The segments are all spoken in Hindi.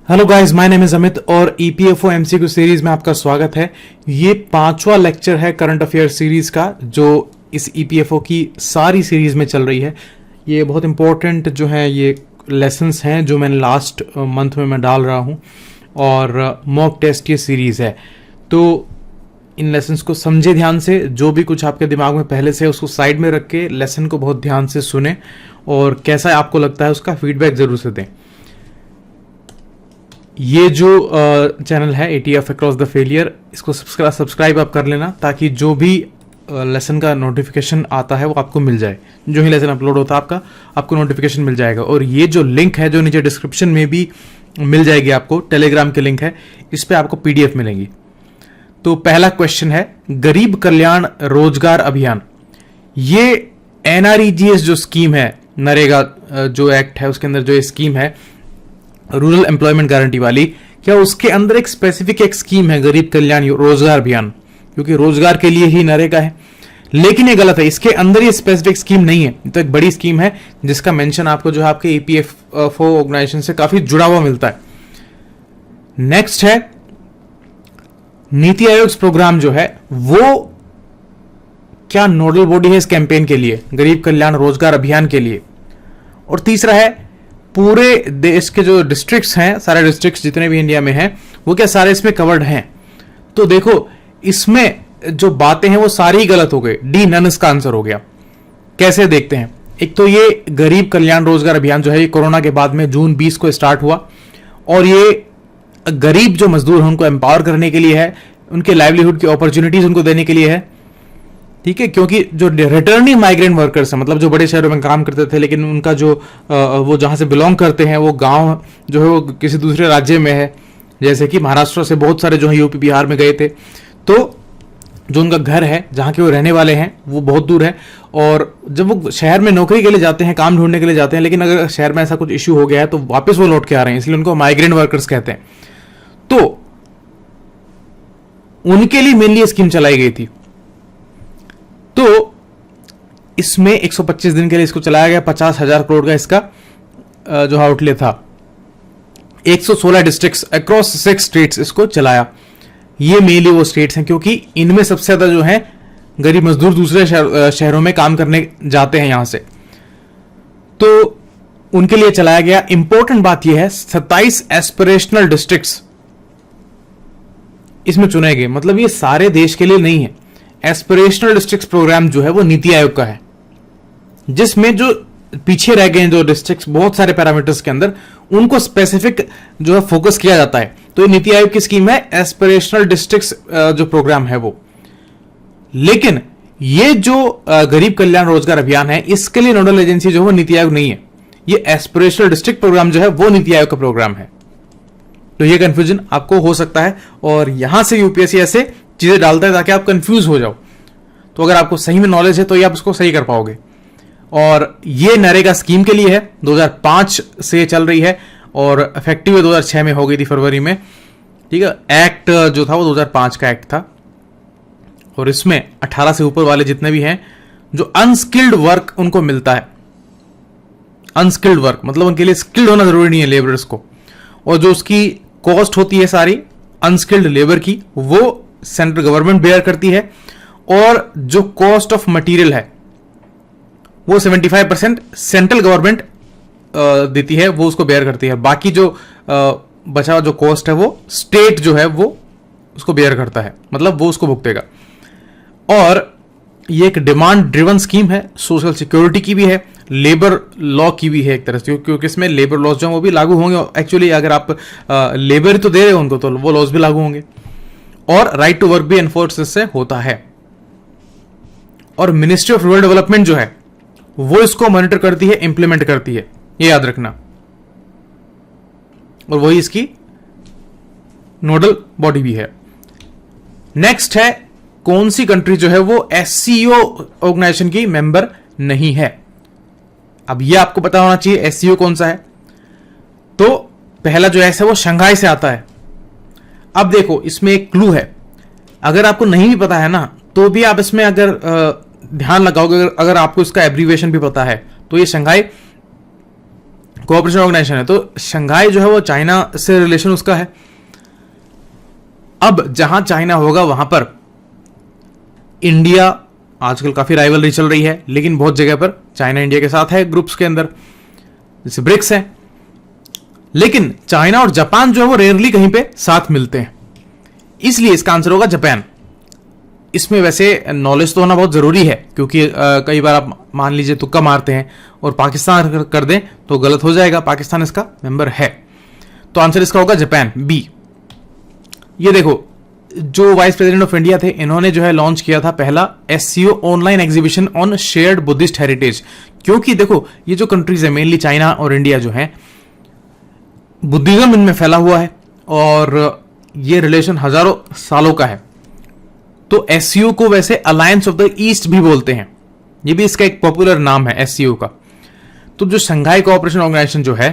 Hello guys, my name is Amit और ईपीएफओ एमसीक्यू सीरीज में आपका स्वागत है। ये 5वां लेक्चर है करंट अफेयर सीरीज का जो इस ईपीएफओ की सारी सीरीज में चल रही है। ये बहुत इंपॉर्टेंट जो है ये लेसन्स हैं जो मैंने लास्ट मंथ में मैं डाल रहा हूँ और मॉक टेस्ट ये सीरीज है। तो इन लेसन्स को समझे ध्यान से, जो भी कुछ आपके दिमाग में पहले से है उसको साइड में रख के लेसन को बहुत ध्यान से सुने और कैसा आपको लगता है उसका फीडबैक जरूर से दें। ये जो चैनल है एटीएफ अक्रॉस द फेलियर, इसको सब्सक्राइब आप कर लेना ताकि जो भी लेसन का नोटिफिकेशन आता है वो आपको मिल जाए। जो ही लेसन अपलोड होता है आपको नोटिफिकेशन मिल जाएगा। और ये जो लिंक है जो नीचे डिस्क्रिप्शन में भी मिल जाएगी आपको, टेलीग्राम की लिंक है, इस पे आपको पीडीएफ मिलेंगी। तो पहला क्वेश्चन है, गरीब कल्याण रोजगार अभियान, ये एनआरईजीएस जो स्कीम है, नरेगा जो एक्ट है उसके अंदर जो ये स्कीम है रूरल एम्प्लॉयमेंट गारंटी वाली, क्या उसके अंदर एक स्पेसिफिक एक स्कीम है गरीब कल्याण रोजगार अभियान? क्योंकि रोजगार के लिए ही नरेगा है, लेकिन ये गलत है। इसके अंदर ये स्पेसिफिक स्कीम नहीं है। तो एक बड़ी स्कीम है जिसका मेंशन आपको जो है आपके ईपीएफओ ऑर्गेनाइजेशन से काफी जुड़ा हुआ मिलता है। नेक्स्ट है नीति आयोग प्रोग्राम जो है वो क्या नोडल बॉडी है इस कैंपेन के लिए, गरीब कल्याण रोजगार अभियान के लिए। और तीसरा है पूरे देश के जो डिस्ट्रिक्ट्स हैं, सारे डिस्ट्रिक्ट्स जितने भी इंडिया में हैं, वो क्या सारे इसमें कवर्ड हैं? तो देखो इसमें जो बातें हैं वो सारी ही गलत हो गई। डी नन इसका आंसर हो गया। कैसे देखते हैं। एक तो ये गरीब कल्याण रोजगार अभियान जो है ये कोरोना के बाद में जून 20 को स्टार्ट हुआ और ये गरीब जो मजदूर हैं उनको एम्पावर करने के लिए है, उनके लाइवलीहुड की अपॉर्चुनिटीज उनको देने के लिए है। ठीक है, क्योंकि जो रिटर्निंग माइग्रेंट वर्कर्स हैं, मतलब जो बड़े शहरों में काम करते थे लेकिन उनका जो वो जहां से बिलोंग करते हैं वो गांव जो है वो किसी दूसरे राज्य में है, जैसे कि महाराष्ट्र से बहुत सारे जो है यूपी बिहार में गए थे, तो जो उनका घर है जहां के वो रहने वाले हैं वो बहुत दूर है। और जब वो शहर में नौकरी के लिए जाते हैं, काम ढूंढने के लिए जाते हैं, लेकिन अगर शहर में ऐसा कुछ इश्यू हो गया है तो वापस वो लौट के आ रहे हैं, इसलिए उनको माइग्रेंट वर्कर्स कहते हैं। तो उनके लिए मेनली स्कीम चलाई गई थी। तो इसमें 125 दिन के लिए इसको चलाया गया। 50,000 करोड़ का इसका जो आउटले था। 116 डिस्ट्रिक्ट्स अक्रॉस 6 स्टेट्स इसको चलाया। ये मेनली वो स्टेट्स हैं क्योंकि इनमें सबसे ज्यादा जो है गरीब मजदूर दूसरे शहरों में काम करने जाते हैं यहां से, तो उनके लिए चलाया गया। इंपॉर्टेंट बात यह है 27 एस्पिरेशनल डिस्ट्रिक्ट्स इसमें चुने गए, मतलब ये सारे देश के लिए नहीं है। एस्पिरेशनल डिस्ट्रिक्ट प्रोग्राम जो है वो नीति आयोग का है, जिसमें जो पीछे रह गए जो डिस्ट्रिक्ट्स बहुत सारे पैरामीटर्स के अंदर, उनको स्पेसिफिक जो है फोकस किया जाता है। तो ये नीति आयोग की स्कीम है एस्पिरेशनल डिस्ट्रिक्ट्स जो प्रोग्राम है वो। लेकिन ये जो गरीब कल्याण रोजगार अभियान है इसके लिए नोडल एजेंसी जो है वो नीति आयोग नहीं है। ये एस्पिरेशनल डिस्ट्रिक्ट प्रोग्राम जो है वो नीति आयोग का प्रोग्राम है। तो ये कंफ्यूजन आपको हो सकता है और यहां से यूपीएससी ऐसे चीजें डालता है ताकि आप कंफ्यूज हो जाओ। तो अगर आपको सही में नॉलेज है तो ये आप उसको सही कर पाओगे। और ये नरेगा स्कीम के लिए है, 2005 से चल रही है और इफेक्टिव 2006 में हो गई थी फरवरी में। ठीक है, एक्ट जो था वो 2005 का एक्ट था और इसमें 18 से ऊपर वाले जितने भी हैं जो अनस्किल्ड वर्क उनको मिलता है। अनस्किल्ड वर्क मतलब उनके लिए स्किल्ड होना जरूरी नहीं है लेबरर्स को, और जो उसकी कॉस्ट होती है सारी अनस्किल्ड लेबर की वो सेंट्रल गवर्नमेंट बेयर करती है। और जो कॉस्ट ऑफ मटेरियल है वो 75% सेंट्रल गवर्नमेंट देती है, वो उसको बेयर करती है। बाकी जो बचा हुआ जो कॉस्ट है वो स्टेट जो है वो उसको बेयर करता है, मतलब वो उसको भुगतेगा। और ये एक डिमांड ड्रिवन स्कीम है, सोशल सिक्योरिटी की भी है, लेबर लॉ की भी है एक तरह से, क्योंकि इसमें लेबर लॉज जो वो भी लागू होंगे। एक्चुअली अगर आप लेबर तो दे रहे हो उनको तो वो लॉज भी लागू होंगे। और राइट टू वर्क भी एनफोर्स इससे होता है। और मिनिस्ट्री ऑफ रूरल डेवलपमेंट जो है वो इसको मॉनिटर करती है, इंप्लीमेंट करती है, ये याद रखना। और वही इसकी नोडल बॉडी भी है। नेक्स्ट है कौन सी कंट्री जो है वो एससीओ ऑर्गेनाइजेशन की मेंबर नहीं है। अब ये आपको पता होना चाहिए एससीओ कौन सा है। तो पहला जो है वो शंघाई से आता है। अब देखो इसमें एक क्लू है, अगर आपको नहीं भी पता है ना तो भी आप इसमें अगर ध्यान लगाओगे, अगर आपको इसका एब्रीविएशन भी पता है तो ये शंघाई कोऑपरेशन ऑर्गेनाइजेशन है। तो शंघाई जो है वो चाइना से रिलेशन उसका है। अब जहां चाइना होगा वहां पर इंडिया, आजकल काफी राइवलरी चल रही है, लेकिन बहुत जगह पर चाइना इंडिया के साथ है ग्रुप्स के अंदर, जैसे ब्रिक्स है। लेकिन चाइना और जापान जो है वो रेयरली कहीं पे साथ मिलते हैं, इसलिए इसका आंसर होगा जापान। इसमें वैसे नॉलेज तो होना बहुत जरूरी है, क्योंकि कई बार आप मान लीजिए तुक्का मारते हैं और पाकिस्तान कर दें तो गलत हो जाएगा, पाकिस्तान इसका मेंबर है। तो आंसर इसका होगा जापान, बी। ये देखो, जो वाइस प्रेसिडेंट ऑफ इंडिया थे, इन्होंने जो है लॉन्च किया था पहला SCO online exhibition on shared Buddhist heritage. क्योंकि देखो, ये जो कंट्रीज है मेनली चाइना और इंडिया जो है, बुद्धिज्म इनमें फैला हुआ है और ये रिलेशन हजारों सालों का है। तो SCO को वैसे अलायंस ऑफ द ईस्ट भी बोलते हैं, ये भी इसका एक पॉपुलर नाम है SCO का। तो जो शंघाई कोऑपरेशन ऑर्गेनाइजेशन जो है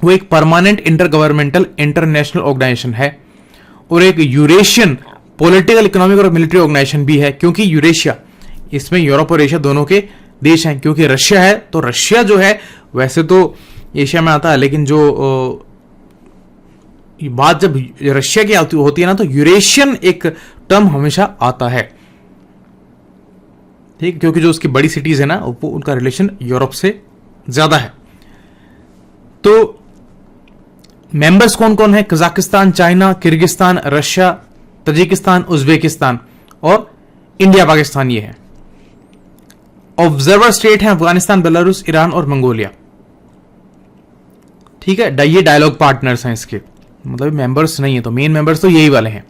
वो एक permanent intergovernmental international organisation है और एक यूरेशियन पॉलिटिकल, इकोनॉमिक और मिलिट्री ऑर्गेनाइजेशन भी है। क्योंकि यूरेशिया, इसमें यूरोप और एशिया दोनों के देश हैं। क्योंकि रशिया है, तो रशिया जो है वैसे तो एशिया में आता है, लेकिन जो बात जब रशिया की होती है ना, तो यूरेशियन एक टर्म हमेशा आता है, ठीक। क्योंकि जो उसकी बड़ी सिटीज है ना, वो उनका रिलेशन यूरोप से ज्यादा है। तो मेंबर्स कौन कौन है? Kazakhstan, China, Kyrgyzstan, Russia, Tajikistan, Uzbekistan और इंडिया, पाकिस्तान ये है। ऑब्जर्वर स्टेट है अफगानिस्तान, बेलारूस, ईरान और मंगोलिया, ठीक है। ये डायलॉग पार्टनर्स हैं इसके, मतलब मेंबर्स नहीं है, तो मेन मेंबर्स तो यही वाले हैं।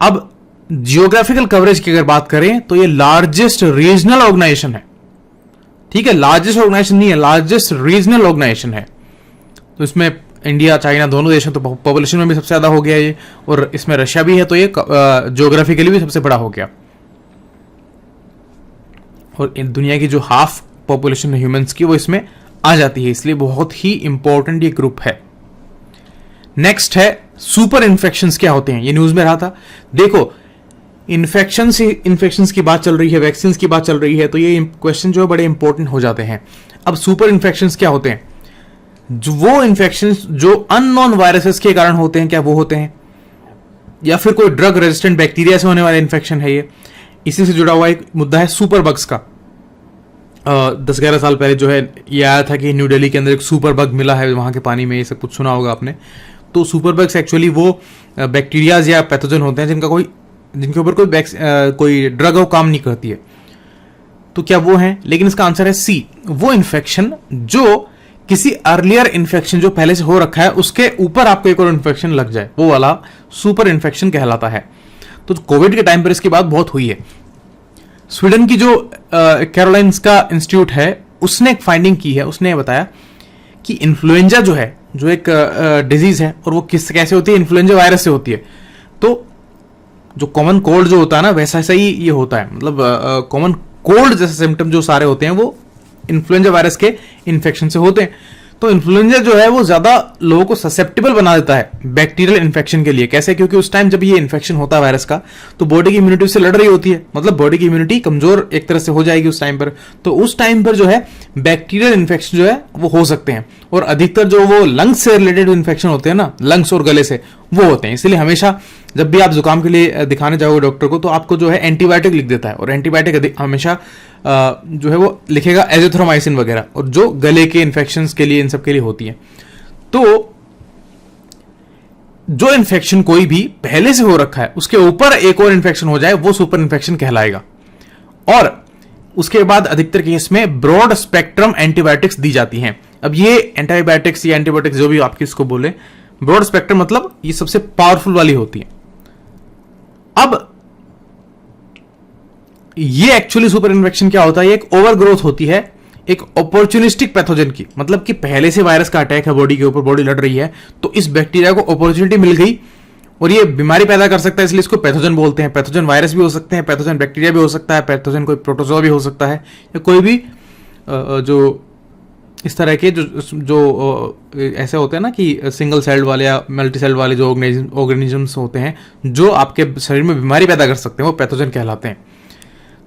अब जियोग्राफिकल कवरेज की अगर बात करें तो ये लार्जेस्ट रीजनल ऑर्गेनाइजेशन है, ठीक है। लार्जेस्ट ऑर्गेनाइजेशन नहीं है, लार्जेस्ट रीजनल ऑर्गेनाइजेशन है। तो इसमें इंडिया, चाइना दोनों देश हैं, तो पॉपुलेशन में भी सबसे ज्यादा हो गया ये, और इसमें रशिया भी है, तो ये ज्योग्राफिकली भी सबसे बड़ा हो गया। और दुनिया की जो हाफ पॉपुलेशन है ह्यूमंस की, वो इसमें आ जाती है, इसलिए बहुत ही इंपॉर्टेंट ये ग्रुप है। नेक्स्ट है सुपर इन्फेक्शंस क्या होते हैं, ये न्यूज में रहा था। देखो, इन्फेक्शंस की बात चल रही है, वैक्सीन की बात चल रही है, तो ये क्वेश्चन जो है बड़े इंपॉर्टेंट हो जाते हैं। अब सुपर इन्फेक्शंस क्या होते हैं? वो इन्फेक्शंस जो अननोन वायरसेस के कारण होते हैं, क्या वो होते हैं, या फिर कोई ड्रग रेजिस्टेंट बैक्टीरिया से होने वाला इन्फेक्शन है ये। इसी से जुड़ा हुआ एक मुद्दा है सुपर बग्स का। 10-11 साल पहले जो है ये आया था कि न्यू दिल्ली के अंदर एक सुपर बग मिला है वहां के पानी में, ये सब कुछ सुना होगा आपने। तो सुपर बग्स एक्चुअली वो बैक्टीरियाज या पैथोजन होते हैं जिनके ऊपर कोई ड्रग वो काम नहीं करती है। तो क्या वो हैं? लेकिन इसका आंसर है सी, वो इन्फेक्शन जो किसी अर्लियर इन्फेक्शन जो पहले से हो रखा है उसके ऊपर आपको एक और इन्फेक्शन लग जाए, वो वाला सुपर इन्फेक्शन कहलाता है। तो कोविड के टाइम पर इसकी बात बहुत हुई है। स्वीडन की जो कैरोलाइंस का इंस्टीट्यूट है, उसने एक फाइंडिंग की है। उसने बताया कि इन्फ्लुएंजा जो है, जो एक डिजीज है, और वो कैसे होती है? इन्फ्लुएंजा वायरस से होती है। तो जो कॉमन कोल्ड जो होता है ना, वैसा ही ये होता है। मतलब कॉमन कोल्ड जैसे सिम्टम जो सारे होते हैं वो इन्फ्लुएंजा वायरस के इन्फेक्शन से होते हैं। तो इन्फ्लुएंजा जो है वो ज्यादा लोगों को ससेप्टेबल बना देता है बैक्टीरियल इन्फेक्शन के लिए। कैसे? क्योंकि उस टाइम जब ये इन्फेक्शन होता है वायरस का, तो बॉडी की इम्यूनिटी से लड़ रही होती है, मतलब बॉडी की इम्यूनिटी कमजोर एक तरह से हो जाएगी उस टाइम पर। तो उस टाइम पर जो है बैक्टीरियल इन्फेक्शन जो है वो हो सकते हैं, और अधिकतर जो वो लंग्स से रिलेटेड इन्फेक्शन होते हैं ना, लंग्स और गले से, वो होते हैं। इसलिए हमेशा जब भी आप जुकाम के लिए दिखाने जाओगे डॉक्टर को, तो आपको जो है एंटीबायोटिक लिख देता है, और एंटीबायोटिक हमेशा जो है वो लिखेगा एजिथ्रोमाइसिन वगैरह, और जो गले के इन्फेक्शंस के लिए, इन सब के लिए होती है। तो जो इन्फेक्शन कोई भी पहले से हो रखा है उसके ऊपर एक और इन्फेक्शन हो जाए, वो सुपर इन्फेक्शन कहलाएगा। और उसके बाद अधिकतर केस में ब्रॉड स्पेक्ट्रम एंटीबायोटिक्स दी जाती हैं। अब ये एंटीबायोटिक्स या एंटीबायोटिक्स जो भी आप किसको बोले, ब्रॉड स्पेक्ट्रम मतलब ये सबसे पावरफुल वाली होती है। अब ये एक्चुअली सुपर इन्फेक्शन क्या होता है? ये एक ओवर ग्रोथ होती है एक अपॉर्चुनिस्टिक पैथोजन की, मतलब कि पहले से वायरस का अटैक है बॉडी के ऊपर, बॉडी लड़ रही है, तो इस बैक्टीरिया को अपॉर्चुनिटी मिल गई और ये बीमारी पैदा कर सकता है, इसलिए इसको पैथोजन बोलते हैं। पैथोजन वायरस भी हो सकते हैं, पैथोजन बैक्टीरिया भी हो सकता है, पैथोजन कोई प्रोटोजोआ भी हो सकता है, या कोई भी जो इस तरह के जो ऐसे होते हैं ना कि सिंगल सेल्ड वाले या मल्टी सेल्ड वाले जो ऑर्गेनिजम्स होते हैं जो आपके शरीर में बीमारी पैदा कर सकते हैं, वो पैथोजन कहलाते हैं।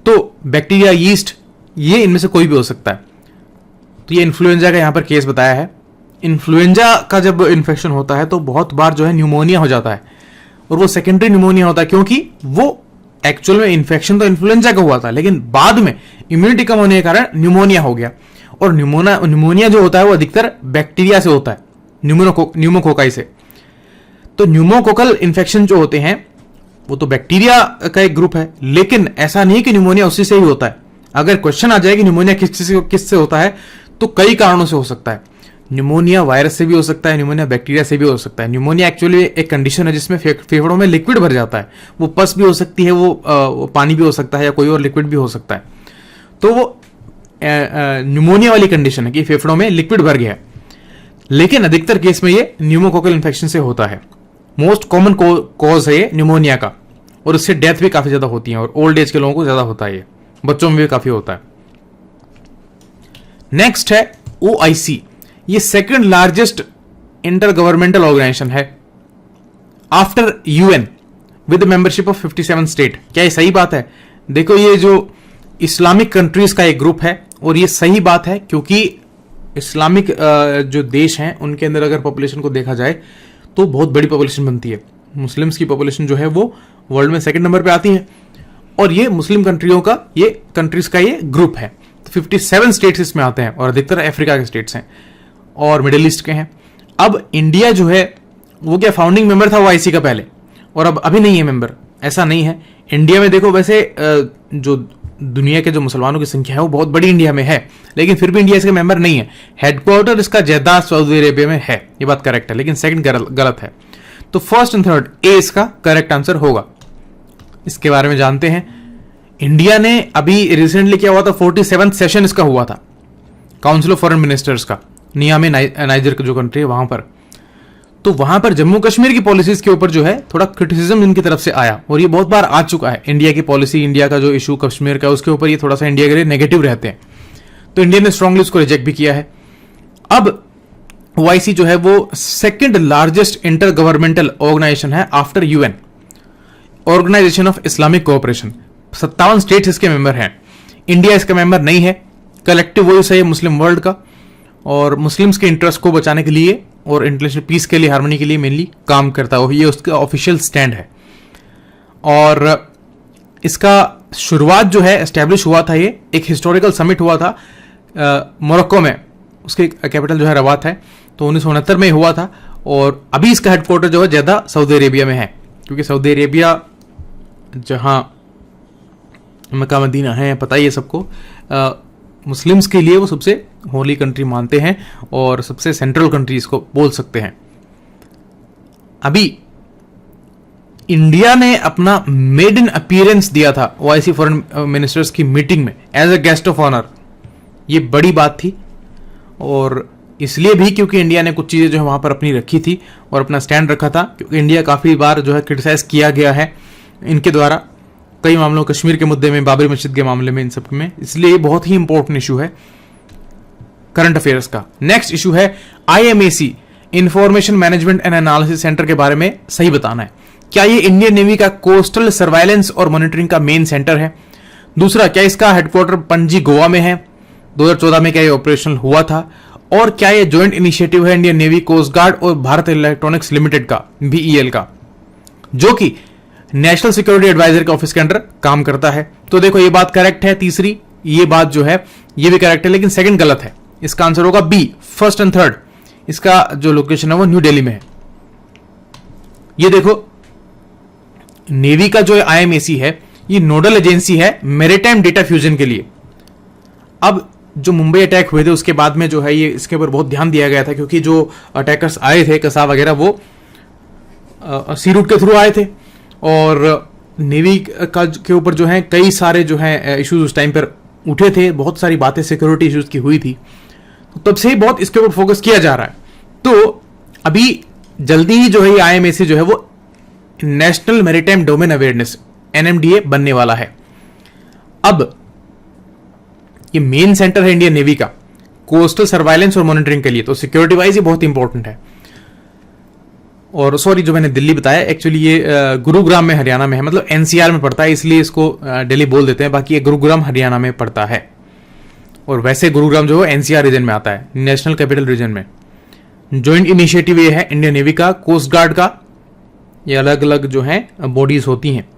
तो बैक्टीरिया, यीस्ट, ये इनमें से कोई भी हो सकता है। तो ये इन्फ्लुएंजा का यहाँ पर केस बताया है। इन्फ्लुएंजा का जब इन्फेक्शन होता है तो बहुत बार जो है न्यूमोनिया हो जाता है, और वो सेकेंडरी न्यूमोनिया होता है, क्योंकि वो एक्चुअल में इन्फेक्शन तो इन्फ्लुएंजा का हुआ था, लेकिन बाद में इम्यूनिटी कम होने के कारण न्यूमोनिया हो गया। और न्यूमोनिया जो होता है वो अधिकतर बैक्टीरिया से होता है, न्यूमोकोकाई से। तो न्यूमोकोकल इन्फेक्शन जो होते हैं वो तो बैक्टीरिया का एक ग्रुप है, लेकिन ऐसा नहीं कि न्यूमोनिया उसी से ही होता है। अगर क्वेश्चन आ जाए कि न्यूमोनिया किससे होता है, तो कई कारणों से हो सकता है। न्यूमोनिया वायरस से भी हो सकता है, न्यूमोनिया बैक्टीरिया से भी हो सकता है। न्यूमोनिया एक्चुअली एक कंडीशन है जिसमें फेफड़ों में लिक्विड भर जाता है। वो पस भी हो सकती है, वो पानी भी हो सकता है, या कोई और लिक्विड भी हो सकता है। तो वो न्यूमोनिया वाली कंडीशन है कि फेफड़ों में लिक्विड भर गया है। लेकिन अधिकतर केस में ये न्यूमोकोकल इन्फेक्शन से होता है। मोस्ट कॉमन कॉज है ये न्यूमोनिया का, और इससे डेथ भी काफी ज्यादा होती है, और ओल्ड एज के लोगों को ज्यादा होता है, ये बच्चों में भी काफी होता है। नेक्स्ट है OIC। ये second largest inter governmental organisation है after UN with membership of 57 state. क्या ये सही बात है? देखो, ये जो इस्लामिक कंट्रीज का एक ग्रुप है, और ये सही बात है क्योंकि इस्लामिक जो देश हैं उनके अंदर अगर पॉपुलेशन को देखा जाए तो बहुत बड़ी पॉपुलेशन बनती है। मुस्लिम्स की पॉपुलेशन जो है वो वर्ल्ड में सेकंड नंबर पे आती है, और ये मुस्लिम कंट्रीज का ये ग्रुप है। तो 57 स्टेट्स इसमें आते हैं, और अधिकतर अफ्रीका के स्टेट्स हैं और मिडिल ईस्ट के हैं। अब इंडिया जो है वो क्या फाउंडिंग मेंबर था OIC का पहले, और अब अभी नहीं है मेंबर, ऐसा नहीं है। इंडिया में देखो, वैसे जो दुनिया के जो मुसलमानों की संख्या है वो बहुत बड़ी इंडिया में है, लेकिन फिर भी इंडिया इसका मेंबर नहीं है। हेडक्वार्टर इसका जेद्दा सऊदी अरेबिया में है, ये बात करेक्ट है, लेकिन सेकंड गलत है। तो फर्स्ट एंड थर्ड ए इसका करेक्ट आंसर होगा। इसके बारे में जानते हैं। इंडिया ने अभी रिसेंटली क्या हुआ था, 47th सेशन इसका हुआ था, काउंसिल ऑफ फॉरेन मिनिस्टर्स का, नियामे नाइजर जो कंट्री है वहां पर। तो वहां पर जम्मू कश्मीर की पॉलिसीज के ऊपर जो है थोड़ा क्रिटिसिज्म इनकी तरफ से आया, और ये बहुत बार आ चुका है। इंडिया की पॉलिसी, इंडिया का जो इशू कश्मीर का, उसके ऊपर ये थोड़ा सा इंडिया के लिए नेगेटिव रहते हैं, तो इंडिया ने स्ट्रांगली उसको रिजेक्ट भी किया है। अब OIC जो है वो second largest inter governmental organisation है after UN, organisation of Islamic cooperation. 57 states इसके मेंबर हैं। इंडिया इसका मेंबर नहीं है। कलेक्टिव वॉइस है मुस्लिम वर्ल्ड का, और मुस्लिम्स के इंटरेस्ट को बचाने के लिए और इंटरनेशनल पीस के लिए, हार्मनी के लिए मेनली काम करता है। ये उसका ऑफिशियल स्टैंड है। और इसका शुरुआत जो है एस्टेब्लिश हुआ था, ये एक हिस्टोरिकल समिट हुआ था मोरक्को में, उसके कैपिटल जो है रवात है, तो 1969 में हुआ था। और अभी इसका हेडक्वार्टर जो है जेद्दा सऊदी अरेबिया में है, क्योंकि सऊदी अरेबिया जहां मक्का मदीना है, पता ही है सबको, मुस्लिम्स के लिए वो सबसे होली कंट्री मानते हैं और सबसे सेंट्रल कंट्री इसको बोल सकते हैं। अभी इंडिया ने अपना मेड इन अपीयरेंस दिया था OIC फॉरेन मिनिस्टर्स की मीटिंग में as a guest of honour. ये बड़ी बात थी, और इसलिए भी क्योंकि इंडिया ने कुछ चीजें जो है वहां पर अपनी रखी थी और अपना स्टैंड रखा था, क्योंकि इंडिया काफी बार जो है क्रिटिसाइज किया गया है इनके द्वारा कई मामलों, कश्मीर के मुद्दे में, बाबरी मस्जिद के मामले में, इन सब में। इसलिए ये बहुत ही इंपॉर्टेंट इशू है करंट अफेयर्स का। नेक्स्ट इशू है IMAC, information management and analysis centre के बारे में सही बताना है। क्या ये इंडियन नेवी का कोस्टल सर्वाइलेंस और मॉनिटरिंग का मेन सेंटर है? दूसरा, क्या इसका हेडक्वार्टर पणजी गोवा में है? 2014 में क्या ये ऑपरेशनल हुआ था? और क्या ये ज्वाइंट इनिशिएटिव है इंडियन नेवी, कोस्ट गार्ड और भारत इलेक्ट्रॉनिक्स लिमिटेड का, BEL का, जो कि नेशनल सिक्योरिटी एडवाइजर के ऑफिस के अंडर काम करता है? तो देखो, ये बात करेक्ट है। तीसरी ये बात जो है ये भी करेक्ट है, लेकिन सेकंड गलत है। इसका आंसर होगा B, फर्स्ट एंड थर्ड। इसका जो लोकेशन है वो न्यू दिल्ली में है। ये देखो, नेवी का जो IMAC है ये नोडल एजेंसी है मैरीटाइम डेटा फ्यूजन के लिए। अब जो मुंबई अटैक हुए थे उसके बाद में जो है ये इसके ऊपर बहुत ध्यान दिया गया था, क्योंकि जो अटैकर्स आए थे कसाब वगैरह वो सी रूट के थ्रू आए थे, और नेवी का के ऊपर जो है कई सारे जो है इश्यूज उस टाइम पर उठे थे, बहुत सारी बातें सिक्योरिटी इश्यूज की हुई थी, तो तब से ही बहुत इसके ऊपर फोकस किया जा रहा है। तो अभी जल्दी ही जो है IMAC जो है वो national maritime domain awareness NMDA बनने वाला है। अब ये मेन सेंटर है इंडियन नेवी का कोस्टल सर्वाइलेंस और मॉनिटरिंग के लिए, तो सिक्योरिटी वाइज ये बहुत इंपॉर्टेंट है। और सॉरी, जो मैंने दिल्ली बताया एक्चुअली ये गुरुग्राम में हरियाणा में है, मतलब NCR में पड़ता है, इसलिए इसको दिल्ली बोल देते हैं, बाकी ये गुरुग्राम हरियाणा में पड़ता है। और वैसे गुरुग्राम जो है एनसीआर रीजन में आता है, नेशनल कैपिटल रीजन में। ज्वाइंट इनिशिएटिव ये है इंडियन नेवी का, कोस्ट गार्ड का, ये अलग अलग जो है बॉडीज होती हैं,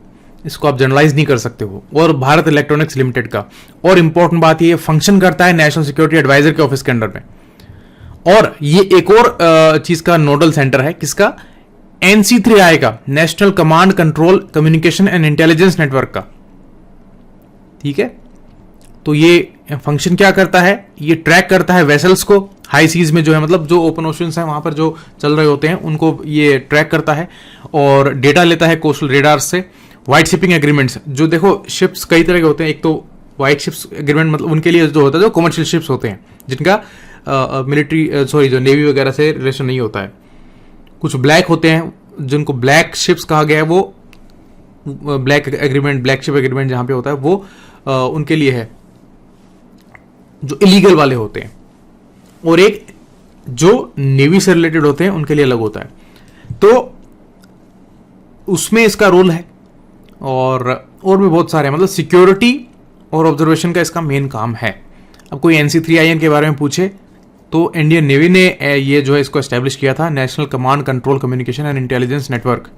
इसको आप जनरलाइज नहीं कर सकते हो, और भारत इलेक्ट्रॉनिक्स लिमिटेड का। और इंपॉर्टेंट बात ये फंक्शन करता है नेशनल सिक्योरिटी एडवाइजर के ऑफिस के अंडर में। और ये एक और चीज का नोडल सेंटर है, किसका? NC3I का, national command control communication and intelligence network का। ठीक है, तो ये फंक्शन क्या करता है? ये ट्रैक करता है वेसल्स को हाई सीज में जो है, मतलब जो ओपन ओशंस हैं वहां पर जो चल रहे होते हैं उनको ये ट्रैक करता है, और डेटा लेता है कोस्टल रेडार से। व्हाइट शिपिंग एग्रीमेंट्स, जो देखो शिप्स कई तरह के होते हैं, एक तो व्हाइट शिप्स एग्रीमेंट मतलब उनके लिए जो होता है, जो कमर्शियल शिप्स होते हैं जिनका मिलिट्री जो नेवी वगैरह से रिलेशन नहीं होता है। कुछ ब्लैक होते हैं जिनको ब्लैक शिप्स कहा गया है, वो black agreement, black ship agreement जहां पे होता है वो उनके लिए है जो इलीगल वाले होते हैं, और एक जो नेवी से रिलेटेड होते हैं उनके लिए अलग होता है। तो उसमें इसका रोल है, और भी बहुत सारे, मतलब सिक्योरिटी और ऑब्जर्वेशन का इसका मेन काम है। अब कोई NC3IN के बारे में पूछे तो इंडियन नेवी ने ये जो है इसको एस्टेब्लिश किया था, national command control communication and intelligence network.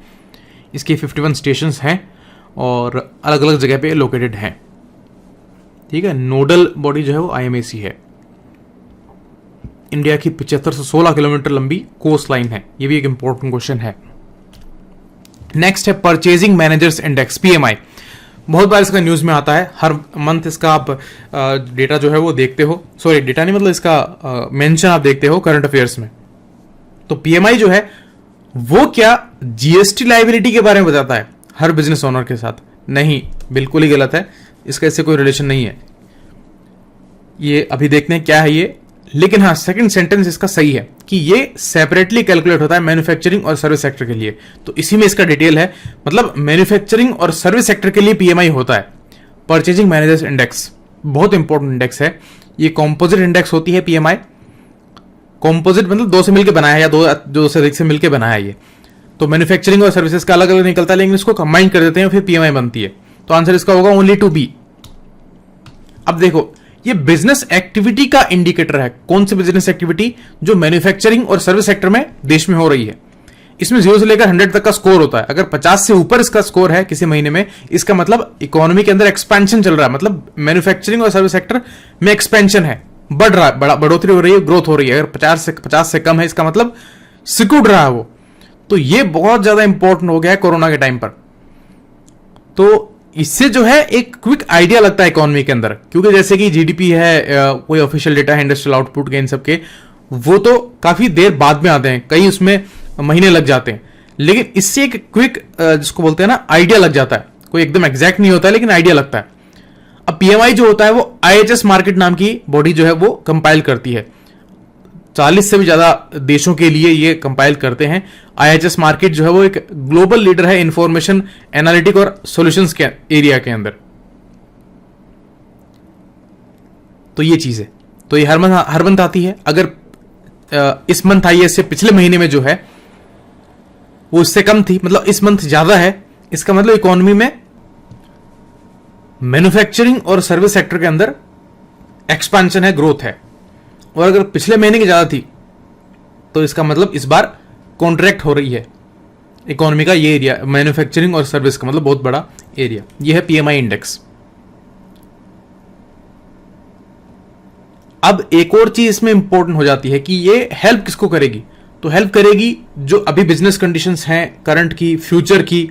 इसके 51 स्टेशंस हैं और अलग अलग जगह पे लोकेटेड हैं। ठीक है, नोडल बॉडी जो है वो IMAC है। इंडिया की 7516 किलोमीटर लंबी कोस्ट लाइन है, ये भी एक इंपॉर्टेंट क्वेश्चन है। नेक्स्ट है परचेजिंग मैनेजर्स इंडेक्स, PMI। बहुत बार इसका न्यूज में आता है, हर मंथ इसका आप डेटा जो है वो देखते हो, सॉरी डेटा नहीं मतलब इसका मेंशन आप देखते हो करंट अफेयर्स में। तो PMI जो है वो क्या GST लाइबिलिटी के बारे में बताता है हर बिजनेस ओनर के साथ? नहीं, बिल्कुल ही गलत है, इसका इससे कोई रिलेशन नहीं है। ये अभी देखते हैं क्या है ये, लेकिन हाँ सेकंड सेंटेंस इसका सही है कि ये सेपरेटली कैलकुलेट होता है मैन्युफैक्चरिंग और सर्विस सेक्टर के लिए। तो इसी में इसका डिटेल है, मतलब मैन्युफैक्चरिंग और सर्विस सेक्टर के लिए PMI होता है, परचेजिंग मैनेजर्स इंडेक्स। बहुत इंपॉर्टेंट इंडेक्स है ये, कॉम्पोजिट इंडेक्स होती है PMI। कॉम्पोजिट मतलब दो से मिलकर बनाया है, या दो से अधिक से मिलकर बनाया है ये। तो मैन्युफैक्चरिंग और सर्विसेज का अलग अलग निकलता है, लेकिन इसको कंबाइन कर देते हैं फिर PMI बनती है। तो आंसर इसका होगा ओनली टू बी। अब देखो ये बिजनेस एक्टिविटी का इंडिकेटर है। कौन सी बिजनेस एक्टिविटी? जो मैन्युफैक्चरिंग और सर्विस सेक्टर में देश में हो रही है। इसमें 0 से लेकर 100 तक का स्कोर होता है। अगर 50 से ऊपर इसका स्कोर है किसी महीने में, इसका मतलब इकोनॉमी के अंदर एक्सपेंशन चल रहा है, मतलब मैन्युफैक्चरिंग और सर्विस सेक्टर में एक्सपेंशन है, बढ़ रहा है, बढ़ोतरी हो रही है, ग्रोथ हो रही है। अगर 50 से कम है, इसका मतलब सिकुड़ रहा है वो। तो ये बहुत ज्यादा इंपॉर्टेंट हो गया है कोरोना के टाइम पर। तो इससे जो है एक क्विक आइडिया लगता है इकोनॉमी के अंदर, क्योंकि जैसे कि GDP है, कोई ऑफिशियल डेटा है इंडस्ट्रियल आउटपुट के, इन सब के, वो तो काफी देर बाद में आते हैं, कई उसमें महीने लग जाते हैं। लेकिन इससे एक क्विक जिसको बोलते हैं ना आइडिया लग जाता है, कोई एकदम एग्जैक्ट नहीं होता है लेकिन आइडिया लगता है। अब PMI जो होता है वो IHS मार्केट नाम की बॉडी जो है वो कंपाइल करती है। 40 से भी ज्यादा देशों के लिए ये कंपाइल करते हैं। IHS मार्केट जो है वो एक ग्लोबल लीडर है इंफॉर्मेशन एनालिटिक और सॉल्यूशंस के एरिया के अंदर। तो ये चीज है, तो ये हर मंथ आती है। अगर इस मंथ आई है, इससे पिछले महीने में जो है वो इससे कम थी, मतलब इस मंथ ज्यादा है, इसका मतलब इकोनॉमी में मैन्युफैक्चरिंग और सर्विस सेक्टर के अंदर एक्सपेंशन है, ग्रोथ है। और अगर पिछले महीने की ज्यादा थी तो इसका मतलब इस बार कॉन्ट्रैक्ट हो रही है इकोनॉमी का ये एरिया, मैन्युफैक्चरिंग और सर्विस का, मतलब बहुत बड़ा एरिया। ये है PMI इंडेक्स। अब एक और चीज इसमें इंपॉर्टेंट हो जाती है कि ये हेल्प किसको करेगी? तो हेल्प करेगी जो अभी बिजनेस कंडीशंस हैं करंट की, फ्यूचर की,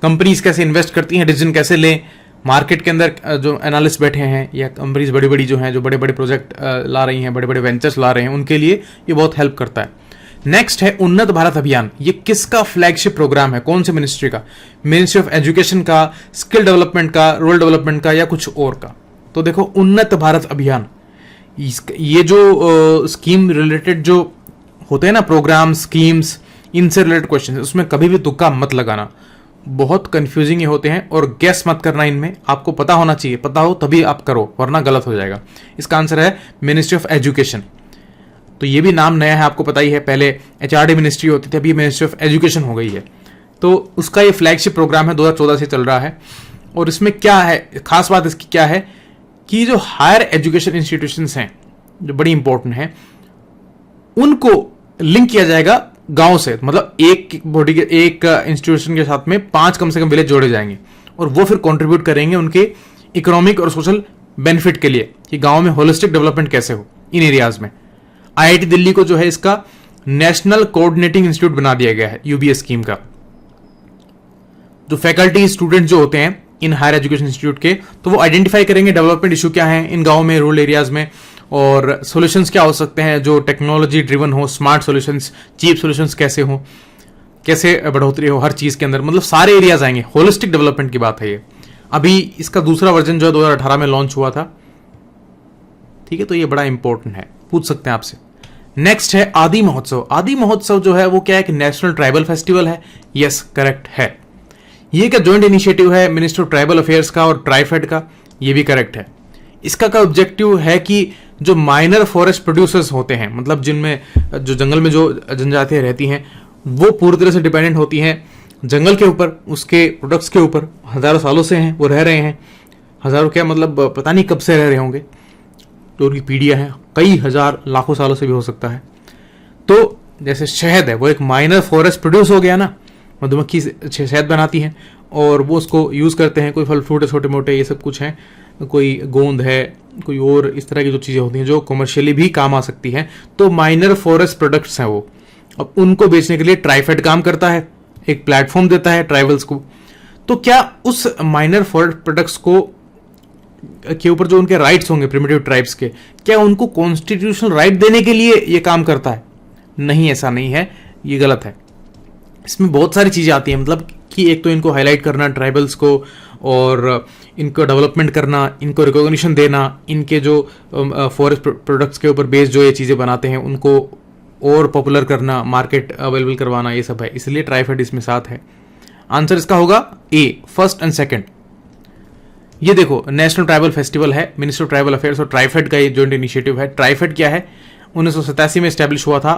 कंपनीज कैसे इन्वेस्ट करती हैं, डिसीजन कैसे लें, मार्केट के अंदर जो एनालिस्ट बैठे हैं या कंपनीज बड़ी बड़ी जो हैं, जो बड़े बड़े प्रोजेक्ट ला रही हैं, बड़े बड़े वेंचर्स ला रहे हैं, उनके लिए ये बहुत हेल्प करता है। नेक्स्ट है उन्नत भारत अभियान। ये किसका फ्लैगशिप प्रोग्राम है? कौन से मिनिस्ट्री का? मिनिस्ट्री ऑफ एजुकेशन का, स्किल डेवलपमेंट का, रूरल डेवलपमेंट का, या कुछ और का? तो देखो उन्नत भारत अभियान, ये जो स्कीम रिलेटेड जो होते हैं ना, प्रोग्राम, स्कीम्स, इनसे रिलेटेड क्वेश्चन, उसमें कभी भी तुक्का मत लगाना, बहुत कंफ्यूजिंग ये होते हैं, और गैस मत करना इनमें। आपको पता होना चाहिए, पता हो तभी आप करो, वरना गलत हो जाएगा। इसका आंसर है मिनिस्ट्री ऑफ एजुकेशन। तो ये भी नाम नया है, आपको पता ही है, पहले HRD मिनिस्ट्री होती थी, अभी मिनिस्ट्री ऑफ एजुकेशन हो गई है। तो उसका ये फ्लैगशिप प्रोग्राम है, 2014 से चल रहा है। और इसमें क्या है खास बात, इसकी क्या है कि जो हायर एजुकेशन इंस्टीट्यूशंस हैं जो बड़ी इंपॉर्टेंट हैं उनको लिंक किया जाएगा गांव से, मतलब एक बॉडी के एक इंस्टीट्यूशन के साथ में 5 कम से कम विलेज जोड़े जाएंगे और वो फिर कंट्रीब्यूट करेंगे उनके इकोनॉमिक और सोशल बेनिफिट के लिए कि गांव में होलिस्टिक डेवलपमेंट कैसे हो इन एरियाज में। आईआईटी दिल्ली को जो है इसका नेशनल कोऑर्डिनेटिंग इंस्टीट्यूट बना दिया गया है यूबीएस स्कीम का। जो फैकल्टी स्टूडेंट जो होते हैं इन हायर एजुकेशन इंस्टीट्यूट के, तो वो आइडेंटिफाई करेंगे डेवलपमेंट इशू क्या है इन गांव में, रूरल एरियाज में, और सॉल्यूशंस क्या हो सकते हैं जो टेक्नोलॉजी ड्रिवन हो, स्मार्ट सॉल्यूशंस, चीप सॉल्यूशंस कैसे हो, कैसे बढ़ोतरी हो हर चीज के अंदर, मतलब सारे एरियाज आएंगे। होलिस्टिक डेवलपमेंट की बात है ये। अभी इसका दूसरा वर्जन जो है 2018 में लॉन्च हुआ था, ठीक है, तो ये बड़ा इंपॉर्टेंट है, पूछ सकते हैं आपसे। नेक्स्ट है आदि महोत्सव। आदि महोत्सव जो है वो क्या है कि नेशनल ट्राइबल फेस्टिवल है। यस, करेक्ट है। ये क्या जॉइंट इनिशिएटिव है मिनिस्ट्री ऑफ ट्राइबल अफेयर्स का और ट्राइफेड का, ये भी करेक्ट है। इसका का ऑब्जेक्टिव है कि जो माइनर फॉरेस्ट प्रोड्यूसर्स होते हैं, मतलब जिनमें जो जंगल में जो जनजातियां रहती हैं वो पूरी तरह से डिपेंडेंट होती हैं जंगल के ऊपर, उसके प्रोडक्ट्स के ऊपर, हजारों सालों से हैं वो रह रहे हैं, हजारों क्या मतलब पता नहीं कब से रह रहे होंगे, तो उनकी पीढ़ियां हैं, कई हजार लाखों सालों से भी हो सकता है। तो जैसे शहद है वो एक माइनर फॉरेस्ट प्रोड्यूस हो गया ना, मधुमक्खी शहद बनाती हैं और वो उसको यूज करते हैं, कोई फल फ्रूट है छोटे मोटे ये सब कुछ हैं, कोई गोंद है, कोई और इस तरह की जो चीजें होती हैं जो कमर्शियली भी काम आ सकती हैं, तो माइनर फॉरेस्ट प्रोडक्ट्स हैं वो। अब उनको बेचने के लिए ट्राइफेड काम करता है, एक प्लेटफॉर्म देता है ट्राइबल्स को। तो क्या उस माइनर फॉरेस्ट प्रोडक्ट्स को के ऊपर जो उनके राइट्स होंगे प्रिमिटिव ट्राइब्स के, क्या उनको कॉन्स्टिट्यूशनल राइट देने के लिए ये काम करता है? नहीं, ऐसा नहीं है, ये गलत है। इसमें बहुत सारी चीजें आती हैं, मतलब कि एक तो इनको हाईलाइट करना ट्राइबल्स को, और इनको डेवलपमेंट करना, इनको रिकॉग्निशन देना, इनके जो फॉरेस्ट प्रोडक्ट्स के ऊपर बेस्ड जो ये चीज़ें बनाते हैं उनको और पॉपुलर करना, मार्केट अवेलेबल करवाना, ये सब है, इसलिए ट्राइफेड इसमें साथ है। आंसर इसका होगा ए, फर्स्ट एंड सेकंड। ये देखो नेशनल ट्राइबल फेस्टिवल है, मिनिस्ट्री ऑफ ट्राइबल अफेयर्स और ट्राइफेड का ये जॉइंट इनिशिएटिव है। ट्राइफेड क्या है, 1987 में स्टैब्लिश हुआ था,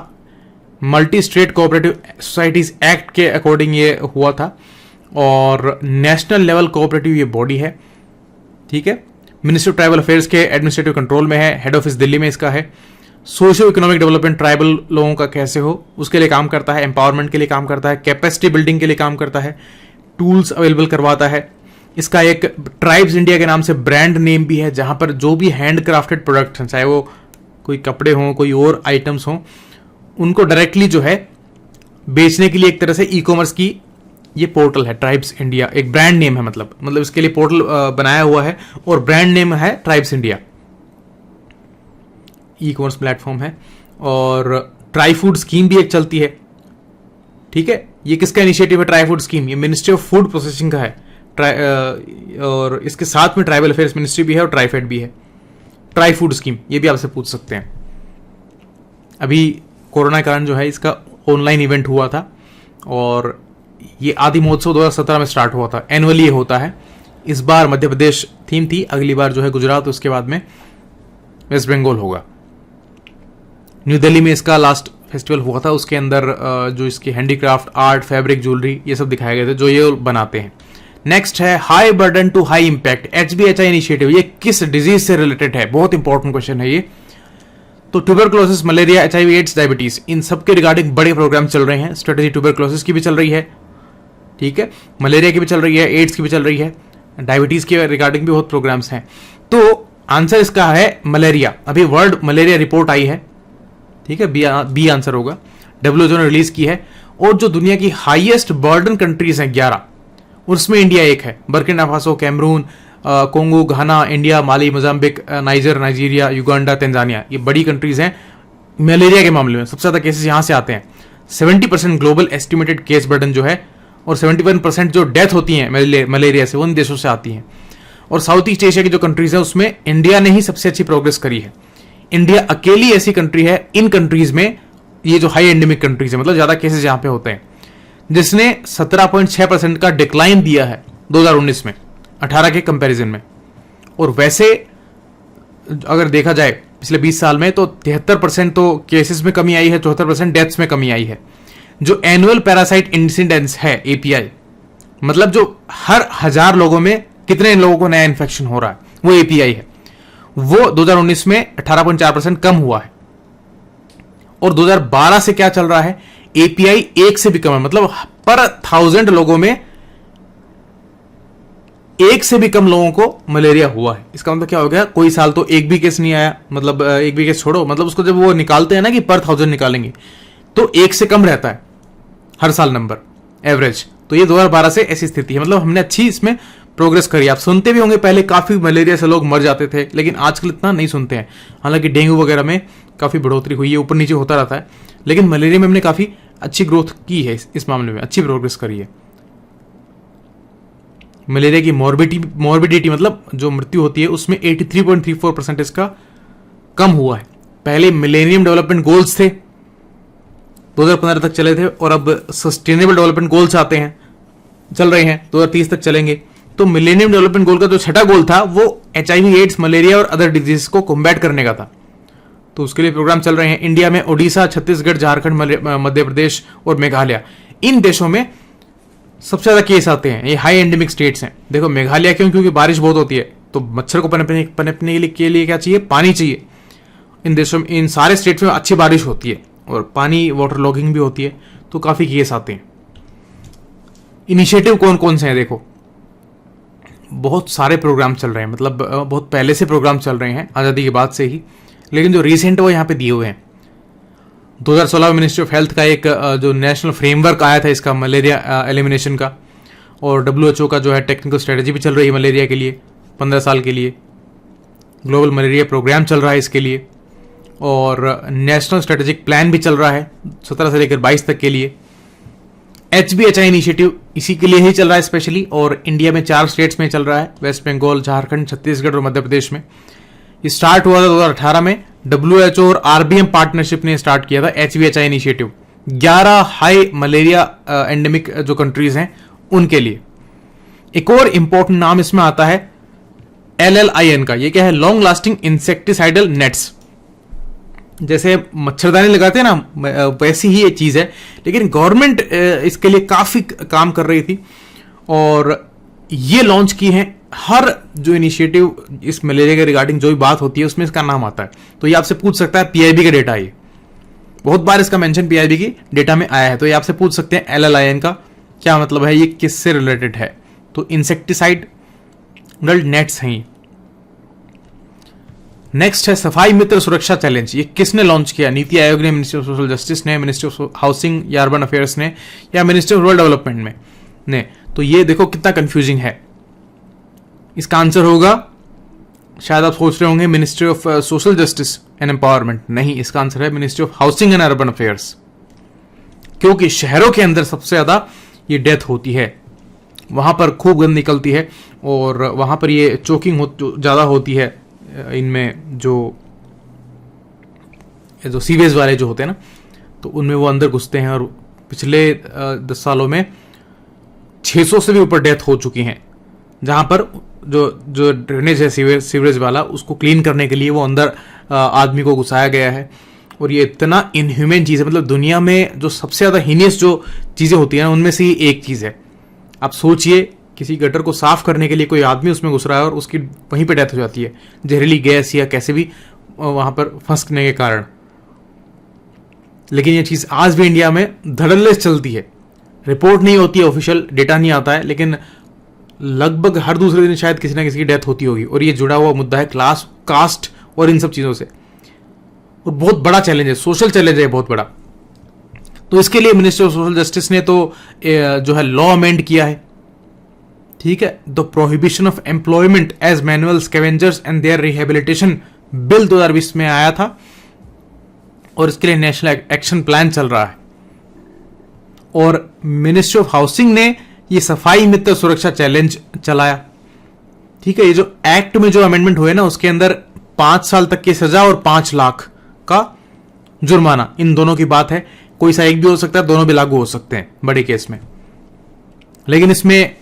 multi state cooperative societies act के अकॉर्डिंग ये हुआ था, और नेशनल लेवल कोऑपरेटिव ये बॉडी है, ठीक है। मिनिस्ट्री ऑफ ट्राइबल अफेयर्स के एडमिनिस्ट्रेटिव कंट्रोल में है, हेड ऑफिस दिल्ली में इसका है। सोशियो इकोनॉमिक डेवलपमेंट ट्राइबल लोगों का कैसे हो उसके लिए काम करता है, एम्पावरमेंट के लिए काम करता है, कैपेसिटी बिल्डिंग के लिए काम करता है, टूल्स अवेलेबल करवाता है। इसका एक ट्राइब्स इंडिया के नाम से ब्रांड नेम भी है, जहां पर जो भी हैंड क्राफ्टेड प्रोडक्ट हैं, चाहे वो कोई कपड़े हों, कोई और आइटम्स हों, उनको डायरेक्टली जो है बेचने के लिए एक तरह से ई कॉमर्स की ये पोर्टल है ट्राइब्स इंडिया, एक ब्रांड नेम है, मतलब इसके लिए पोर्टल बनाया हुआ है और ब्रांड नेम है tribes India, e commerce platform है। और ट्राई फूड स्कीम भी एक चलती है, ठीक है। ये किसका इनिशिएटिव है ट्राई फूड स्कीम? ये मिनिस्ट्री ऑफ फूड प्रोसेसिंग का है, और इसके साथ में ट्राइबल अफेयर्स मिनिस्ट्री भी है और ट्राइफेड भी है। ट्राई फूड स्कीम ये भी आपसे पूछ सकते हैं। अभी कोरोना के कारण जो है इसका ऑनलाइन इवेंट हुआ था, और ये आदि महोत्सव 2017 में स्टार्ट हुआ था, एनुअली ये होता है। इस बार मध्य प्रदेश थीम थी, अगली बार जो है गुजरात, उसके बाद में वेस्ट बंगाल होगा। न्यू दिल्ली में इसका लास्ट फेस्टिवल हुआ था, उसके अंदर जो इसकी हैंडीक्राफ्ट, आर्ट, फैब्रिक, ज्वेलरी ये सब दिखाए गए थे जो ये बनाते हैं। नेक्स्ट है high burden to high impact, HBHI initiative. ये किस डिजीज से रिलेटेड है? बहुत इंपॉर्टेंट क्वेश्चन है ये। तो tuberculosis, malaria, HIV, AIDS, diabetes, इन सब के रिगार्डिंग बड़े प्रोग्राम चल रहे हैं। स्ट्रेटेजी ट्यूबरक्लोसिस की भी चल रही है, ठीक है, मलेरिया की भी चल रही है, एड्स की भी चल रही है, डायबिटीज के रिगार्डिंग भी बहुत प्रोग्राम्स हैं। तो आंसर इसका है मलेरिया। अभी वर्ल्ड मलेरिया रिपोर्ट आई है, ठीक है, बी आंसर होगा। WHO ने रिलीज की है, और जो दुनिया की हाईएस्ट बर्डन कंट्रीज हैं 11, उसमें इंडिया एक है। Burkina Faso, Cameroon, Congo, Ghana, India, Mali, Mozambique, Niger, Nigeria, Uganda, Tanzania, ये बड़ी कंट्रीज हैं मलेरिया के मामले में। सबसे ज्यादा केसेस यहां से आते हैं। 70% ग्लोबल एस्टिमेटेड केस बर्डन जो है, और 71% जो डेथ होती हैं मलेरिया से, वो उन देशों से आती हैं। और साउथ ईस्ट एशिया की जो कंट्रीज है उसमें इंडिया ने ही सबसे अच्छी प्रोग्रेस करी है। इंडिया अकेली ऐसी कंट्री है इन कंट्रीज में, ये जो हाई एंडेमिक कंट्रीज है, मतलब ज्यादा केसेस यहां पे होते हैं, जिसने 17.6% का डिक्लाइन दिया है 2019 में 18 के कंपैरिजन में। और वैसे अगर देखा जाए पिछले 20 साल में, तो 73% तो केसेस में कमी आई है, 74% डेथ्स में कमी आई है। जो एनुअल पैरासाइट इंसिडेंस है API, मतलब जो हर 1000 लोगों में कितने लोगों को नया इन्फेक्शन हो रहा है, वो API है। वो 2019 में 18.4% कम हुआ है। और 2012 से क्या चल रहा है, एपीआई 1 से भी कम है, मतलब पर 1000 लोगों में 1 से भी कम लोगों को मलेरिया हुआ है। इसका मतलब क्या हो गया, कोई साल तो एक भी केस नहीं आया, मतलब एक भी केस छोड़ो, मतलब उसको जब वो निकालते हैं ना कि पर 1000 निकालेंगे तो 1 से कम रहता है हर साल नंबर एवरेज। तो ये 2012 से ऐसी स्थिति है, मतलब हमने अच्छी इसमें प्रोग्रेस करी। आप सुनते भी होंगे पहले काफी मलेरिया से लोग मर जाते थे, लेकिन आजकल इतना नहीं सुनते हैं। हालांकि डेंगू वगैरह में काफी बढ़ोतरी हुई है, ऊपर नीचे होता रहता है, लेकिन मलेरिया में हमने काफी अच्छी ग्रोथ की है, इस मामले में अच्छी प्रोग्रेस करी है। मलेरिया की मॉर्बिडिटी मतलब जो मृत्यु होती है उसमें 83.34% इसका कम हुआ है। पहले मिलेनियम डेवलपमेंट गोल्स थे, 2015 तक चले थे, और अब सस्टेनेबल डेवलपमेंट गोल्स आते हैं, चल रहे हैं, 2030 तक चलेंगे। तो मिलेनियम डेवलपमेंट गोल का जो छठा गोल था वो HIV, एड्स, मलेरिया और अदर डिजीज को कॉम्बैट करने का था। तो उसके लिए प्रोग्राम चल रहे हैं। इंडिया में ओडिशा, छत्तीसगढ़, झारखंड, मध्य प्रदेश और मेघालय, इन देशों में सबसे ज्यादा केस आते हैं। ये हाई एंडेमिक स्टेट्स हैं। देखो मेघालय क्यों, क्योंकि बारिश बहुत होती है, तो मच्छर को पनपने के लिए क्या चाहिए, पानी चाहिए। इन देशों में, इन सारे स्टेट्स में अच्छी बारिश होती है और पानी वाटर लॉगिंग भी होती है, तो काफी केस आते हैं। इनिशिएटिव कौन कौन से हैं, देखो बहुत सारे प्रोग्राम चल रहे हैं, मतलब बहुत पहले से प्रोग्राम चल रहे हैं आज़ादी के बाद से ही, लेकिन जो रिसेंट वो यहाँ पे दिए हुए हैं। 2016 में मिनिस्ट्री ऑफ हेल्थ का एक जो नेशनल फ्रेमवर्क आया था इसका मलेरिया एलिमिनेशन का, और WHO का जो है टेक्निकल स्ट्रेटजी भी चल रही है मलेरिया के लिए 15 साल के लिए। ग्लोबल मलेरिया प्रोग्राम चल रहा है इसके लिए, और नेशनल स्ट्रेटेजिक प्लान भी चल रहा है 17 से लेकर 22 तक के लिए। HBHI इनिशिएटिव इसी के लिए ही चल रहा है स्पेशली, और इंडिया में 4 स्टेट्स में चल रहा है, वेस्ट बंगाल, झारखंड, छत्तीसगढ़ और मध्य प्रदेश में। ये स्टार्ट हुआ था 2018 में, WHO और RBM पार्टनरशिप ने स्टार्ट किया था HBHI initiative 11 high malaria endemic जो कंट्रीज हैं उनके लिए। एक और इंपॉर्टेंट नाम इसमें आता है LLIN का। ये क्या है, लॉन्ग लास्टिंग इंसेक्टिसाइडल नेट्स। जैसे मच्छरदानी लगाते हैं ना, वैसी ही एक चीज है, लेकिन गवर्नमेंट इसके लिए काफी काम कर रही थी, और ये लॉन्च की है। हर जो इनिशिएटिव इस मलेरिया के रिगार्डिंग जो भी बात होती है उसमें इसका नाम आता है। तो ये आपसे पूछ सकता है PIB का डेटा, ये बहुत बार इसका मेंशन PIB की डेटा में आया है, तो ये आपसे पूछ सकते हैं LLIN का क्या मतलब है, ये किससे रिलेटेड है। तो इंसेक्टिसाइड नेट्स हैं। नेक्स्ट है सफाई मित्र सुरक्षा चैलेंज। ये किसने लॉन्च किया, नीति आयोग ने, मिनिस्ट्री ऑफ सोशल जस्टिस ने, मिनिस्ट्री ऑफ हाउसिंग या अर्बन अफेयर्स ने, या मिनिस्ट्री ऑफ रूरल डेवलपमेंट ने। तो ये देखो कितना कंफ्यूजिंग है। इसका आंसर होगा, शायद आप सोच रहे होंगे ministry of social justice and empowerment, नहीं, इसका आंसर है ministry of housing and urban affairs, क्योंकि शहरों के अंदर सबसे ज्यादा ये डेथ होती है, वहां पर खूब गंद निकलती है, और वहां पर ये चोकिंग ज्यादा होती है। इनमें जो सीवेज वाले जो होते हैं ना, तो उनमें वो अंदर घुसते हैं, और पिछले 10 सालों में 600 से भी ऊपर डेथ हो चुकी हैं, जहां पर जो ड्रेनेज है सीवरेज वाला, उसको क्लीन करने के लिए वो अंदर आदमी को घुसाया गया है। और ये इतना इनह्यूमन चीज़ है, मतलब दुनिया में जो सबसे ज़्यादा हीनियस जो चीज़ें होती हैं उनमें से ही एक चीज़ है। आप सोचिए, किसी गटर को साफ करने के लिए कोई आदमी उसमें घुस रहा है और उसकी वहीं पे डेथ हो जाती है, जहरीली गैस या कैसे भी वहां पर फंसने के कारण। लेकिन ये चीज़ आज भी इंडिया में धड़ल्ले चलती है, रिपोर्ट नहीं होती है, ऑफिशियल डेटा नहीं आता है, लेकिन लगभग हर दूसरे दिन शायद किसी ना किसी की डेथ होती होगी। और ये जुड़ा हुआ मुद्दा है क्लास, कास्ट और इन सब चीज़ों से, और बहुत बड़ा चैलेंज है, सोशल चैलेंज है बहुत बड़ा। तो इसके लिए मिनिस्ट्री ऑफ सोशल जस्टिस ने तो जो है लॉ अमेंड किया है, ठीक है। The prohibition of employment as manual scavengers and their rehabilitation bill 2020 में आया था, और इसके लिए नेशनल एक्शन प्लान चल रहा है। और मिनिस्ट्री ऑफ हाउसिंग ने ये सफाई मित्र सुरक्षा चैलेंज चलाया, ठीक है। ये जो एक्ट में जो अमेंडमेंट हुए ना, उसके अंदर 5 साल तक की सजा और 5 लाख का जुर्माना, इन दोनों की बात है। कोई सा एक भी हो सकता है, दोनों भी लागू हो सकते हैं बड़े केस में। लेकिन इसमें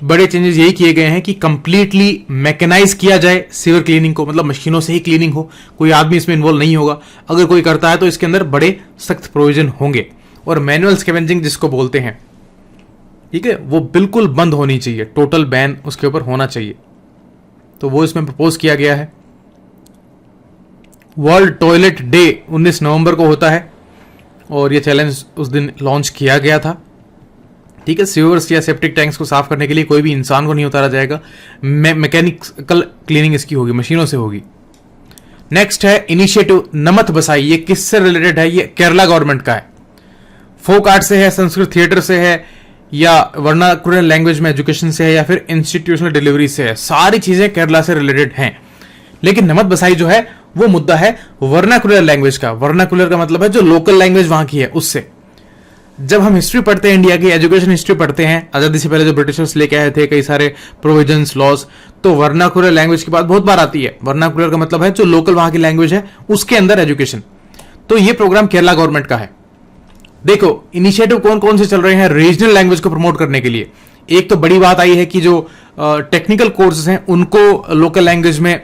बड़े चेंजेस यही किए गए हैं कि कंप्लीटली मैकेनाइज किया जाए सीवर क्लीनिंग को, मतलब मशीनों से ही क्लीनिंग हो, कोई आदमी इसमें इन्वॉल्व नहीं होगा। अगर कोई करता है तो इसके अंदर बड़े सख्त प्रोविजन होंगे। और मैनुअल स्कैवेंजिंग जिसको बोलते हैं, ठीक है, वो बिल्कुल बंद होनी चाहिए, टोटल बैन उसके ऊपर होना चाहिए। तो वो इसमें प्रपोज किया गया है। वर्ल्ड टॉयलेट डे 19 नवंबर को होता है और ये चैलेंज उस दिन लॉन्च किया गया था। ठीक है, सीवर्स या सेप्टिक टैंक्स को साफ करने के लिए कोई भी इंसान को नहीं उतारा जाएगा, मैकेनिकल क्लीनिंग इसकी होगी, मशीनों से होगी। नेक्स्ट है इनिशिएटिव नमत बसाई। ये किससे रिलेटेड है? ये केरला गवर्नमेंट का है। फोक आर्ट से है, संस्कृत थिएटर से है, या वर्नाकुलर लैंग्वेज में एजुकेशन से है, या फिर इंस्टीट्यूशनल डिलीवरी से है। सारी चीजें केरला से रिलेटेड हैं। लेकिन नमत बसाई जो है वो मुद्दा है वर्नाकुलर लैंग्वेज का। वर्नाकुलर का मतलब है जो लोकल लैंग्वेज वहां की है उससे। जब हम हिस्ट्री पढ़ते हैं, इंडिया की एजुकेशन हिस्ट्री पढ़ते हैं, आजादी से पहले जो ब्रिटिशर्स लेके आए थे कई सारे प्रोविजंस, लॉज, तो वर्नाकुलर लैंग्वेज की बात बहुत बार आती है। वर्नाकुलर का मतलब है जो लोकल वहां की लैंग्वेज है उसके अंदर एजुकेशन। तो ये प्रोग्राम केरला गवर्नमेंट का है। देखो इनिशिएटिव कौन कौन से चल रहे हैं रीजनल लैंग्वेज को प्रमोट करने के लिए। एक तो बड़ी बात आई है कि जो टेक्निकल कोर्सेज हैं उनको लोकल लैंग्वेज में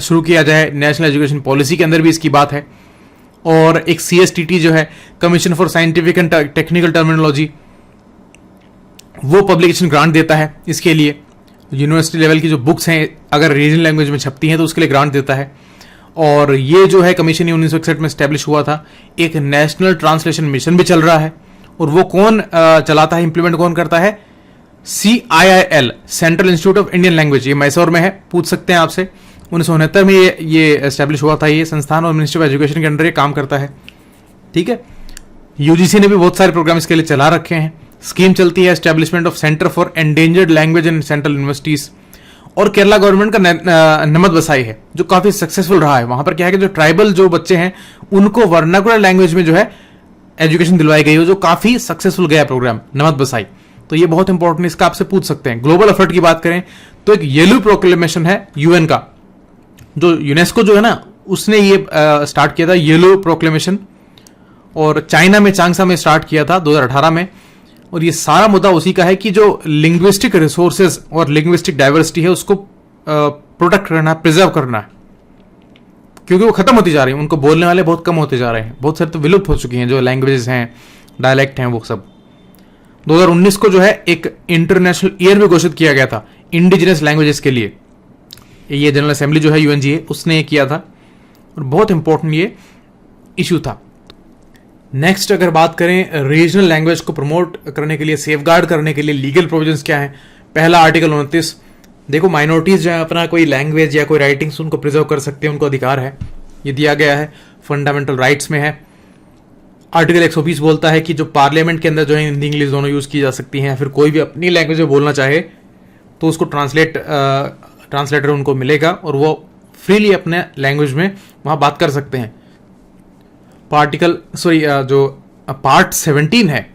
शुरू किया जाए। नेशनल एजुकेशन पॉलिसी के अंदर भी इसकी बात है। और एक CSTT जो है, commission for scientific and technical terminology, वो पब्लिकेशन ग्रांट देता है इसके लिए। यूनिवर्सिटी लेवल की जो बुक्स हैं अगर रीजनल लैंग्वेज में छपती हैं तो उसके लिए ग्रांट देता है। और ये जो है कमीशन 1961 में स्टैब्लिश हुआ था। एक नेशनल ट्रांसलेशन मिशन भी चल रहा है और वो कौन चलाता है, इंप्लीमेंट कौन करता है? CIIL, central institute of Indian language. ये मैसूर में है, पूछ सकते हैं आपसे। 1969 में ये एस्टैब्लिश हुआ था ये संस्थान, और मिनिस्ट्री ऑफ एजुकेशन के अंडर ये काम करता है। ठीक है, UGC ने भी बहुत सारे प्रोग्राम इसके लिए चला रखे हैं। स्कीम चलती है establishment of centre for endangered language in central universities. और केरला गवर्नमेंट का नमत बसाई है जो काफी सक्सेसफुल रहा है। वहां पर क्या है कि जो ट्राइबल जो बच्चे हैं उनको वर्नाकुलर लैंग्वेज में जो है एजुकेशन दिलवाई गई हो, जो काफी सक्सेसफुल गया प्रोग्राम नमत बसाई। तो ये बहुत इंपॉर्टेंट, इसका आपसे पूछ सकते हैं। ग्लोबल एफर्ट की बात करें तो एक येलो प्रोक्लेमेशन है UN का, जो यूनेस्को जो है ना उसने ये स्टार्ट किया था येलो प्रोक्लेमेशन, और चाइना में चांगसा में स्टार्ट किया था 2018 में। और ये सारा मुद्दा उसी का है कि जो लिंग्विस्टिक रिसोर्सेज और लिंग्विस्टिक डाइवर्सिटी है उसको प्रोटेक्ट करना, प्रिजर्व करना है, क्योंकि वो खत्म होती जा रही है। उनको बोलने वाले बहुत कम होते जा रहे हैं, बहुत सारे तो विलुप्त हो चुकी हैं जो लैंग्वेजेस हैं, डायलेक्ट हैं वो सब। 2019 को जो है एक इंटरनेशनल ईयर भी घोषित किया गया था इंडिजिनस लैंग्वेजेस के लिए। ये जनरल असेंबली जो है UNGA उसने ये किया था और बहुत इंपॉर्टेंट ये इशू था। नेक्स्ट अगर बात करें रीजनल लैंग्वेज को प्रमोट करने के लिए, सेफगार्ड करने के लिए लीगल प्रोविजंस क्या है। पहला आर्टिकल 29। देखो माइनॉरिटीज जो है अपना कोई लैंग्वेज या कोई राइटिंग्स उनको प्रिजर्व कर सकते हैं, उनको अधिकार है, ये दिया गया है, फंडामेंटल राइट्स में है। आर्टिकल 120 बोलता है कि जो पार्लियामेंट के अंदर जो है हिंदी इंग्लिश दोनों यूज की जा सकती हैं, या फिर कोई भी अपनी लैंग्वेज में बोलना चाहे तो उसको ट्रांसलेटर उनको मिलेगा और वो फ्रीली अपने लैंग्वेज में वहां बात कर सकते हैं। जो पार्ट 17 है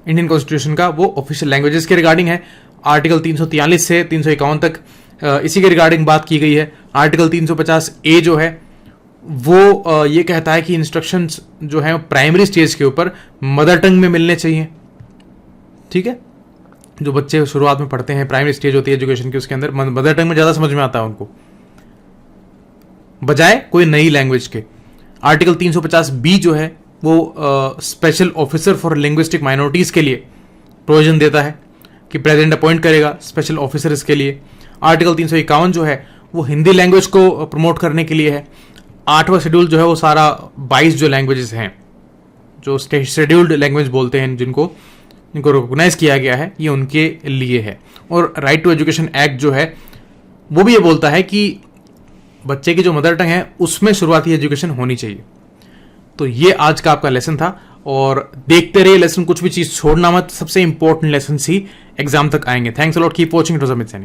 इंडियन कॉन्स्टिट्यूशन का वो ऑफिशियल लैंग्वेजेस के रिगार्डिंग है। आर्टिकल 343 से 351 तक इसी के रिगार्डिंग बात की गई है। आर्टिकल 350A जो है वो ये कहता है कि इंस्ट्रक्शंस जो है प्राइमरी स्टेज के ऊपर मदर टंग में मिलने चाहिए। ठीक है, जो बच्चे शुरुआत में पढ़ते हैं, प्राइमरी स्टेज होती है एजुकेशन की, उसके अंदर मदर टंग में ज्यादा समझ में आता है उनको, बजाय कोई नई लैंग्वेज के। आर्टिकल 350B जो है वो special officer for linguistic minorities के लिए प्रोविजन देता है कि प्रेसिडेंट अपॉइंट करेगा स्पेशल ऑफिसर इसके लिए। आर्टिकल 351 जो है वो हिंदी लैंग्वेज को प्रमोट करने के लिए है। 8वां शेड्यूल जो है वो सारा 22 जो लैंग्वेजेस हैं, जो शेड्यूल्ड लैंग्वेज बोलते हैं, जिनको रिकॉग्नाइज किया गया है, ये उनके लिए है। और राइट टू एजुकेशन एक्ट जो है वो भी ये बोलता है कि बच्चे की जो मदर टंग है उसमें शुरुआती एजुकेशन होनी चाहिए। तो ये आज का आपका लेसन था, और देखते रहिए लेसन, कुछ भी चीज छोड़ना मत, सबसे इंपॉर्टेंट लेसन ही एग्जाम तक आएंगे। Thanks a lot, keep watching, it was Amit Saini.